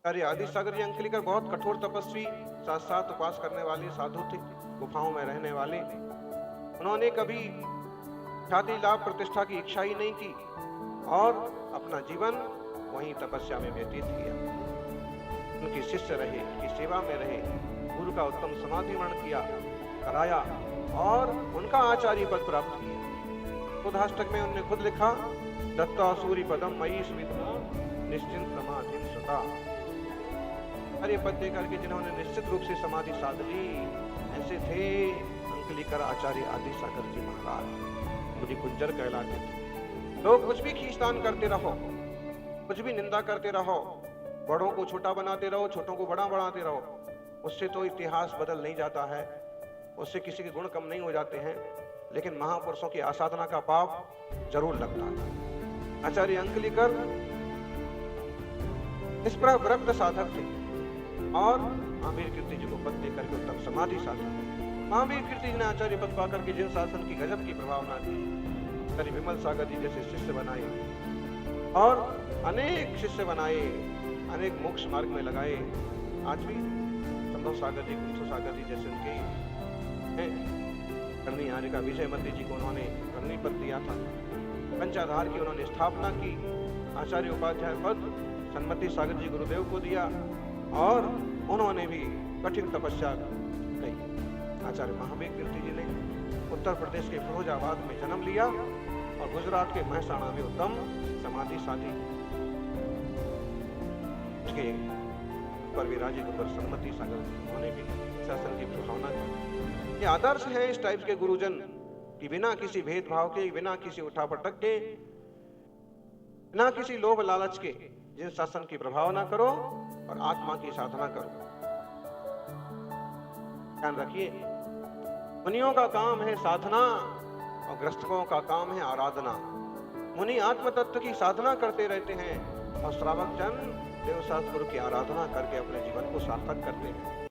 आचार्य आदि सागर जी अंकलिकर बहुत कठोर तपस्वी, साथ साथ उपवास करने वाले साधु थे, गुफाओं में रहने वाले। उन्होंने कभी ख्याति लाभ प्रतिष्ठा की इच्छा ही नहीं की और अपना जीवन वहीं तपस्या में व्यतीत किया। उनके शिष्य रहे, उनकी सेवा में रहे, गुरु का उत्तम समाधि मरण किया, कराया और उनका आचार्य पद प्राप्त किया। उदाष्टक में उन्होंने खुद लिखा, दत्ता सूर्य पदम मयि स्मिता निश्चिंत समाधि सुता। आचार्य पद देकर के जिन्होंने निश्चित रूप से समाधि साध ली, ऐसे थे अंकलिकर आचार्य आदि सागर जी महाराज। मुझे गुंजर कहलाते थे। लोग कुछ भी खींचतान करते रहो, कुछ भी निंदा करते रहो, बड़ों को छोटा बनाते रहो, छोटों को बड़ा बनाते रहो, उससे तो इतिहास बदल नहीं जाता है, उससे किसी के गुण कम नहीं हो जाते हैं, लेकिन महापुरुषों की आसाधना का पाप जरूर लगता है। आचार्य अंकलिकर इस पर विरक्त साधक थे और महावीर कीर्ति जी को पद देकर के उत्तम समाधि साधक थे। महावीर कीर्ति जी ने आचार्य पद पाकर के जिन शासन की गजब की प्रभावना की, आचार्य विमल सागर जी जैसे शिष्य बनाए और अनेक शिष्य बनाए, अनेक मोक्ष मार्ग में लगाए। आज भी संभव सागर जी, कुंसो सागर जी जैसे उनके करणी आर्य का विजय मध्य जी को उन्होंने करणी पद दिया था। पंचाधार की उन्होंने स्थापना की। आचार्य उपाध्याय पद सन्मति सागर जी गुरुदेव को दिया और उन्होंने भी कठिन तपस्या की। आचार्य महावीर कीर्ति जी ने उत्तर प्रदेश के फिरोजाबाद में जन्म लिया और गुजरात के महसाणा में उत्तम समाधि साधी। उसके पर विराजित होकर सन्मति सागर जी उन्होंने भी शासन की प्रभावना की। ये आदर्श है इस टाइप के गुरुजन कि बिना किसी भेदभाव के, बिना किसी उठापटक के, बिना किसी लोभ लालच के जिन शासन की प्रभावना करो और आत्मा की साधना करो। ध्यान रखिए, मुनियों का काम है साधना और गृहस्थों का काम है आराधना। मुनि आत्म तत्व की साधना करते रहते हैं और श्रावक जन देव शास्त्र गुरु की आराधना करके अपने जीवन को सार्थक करते हैं।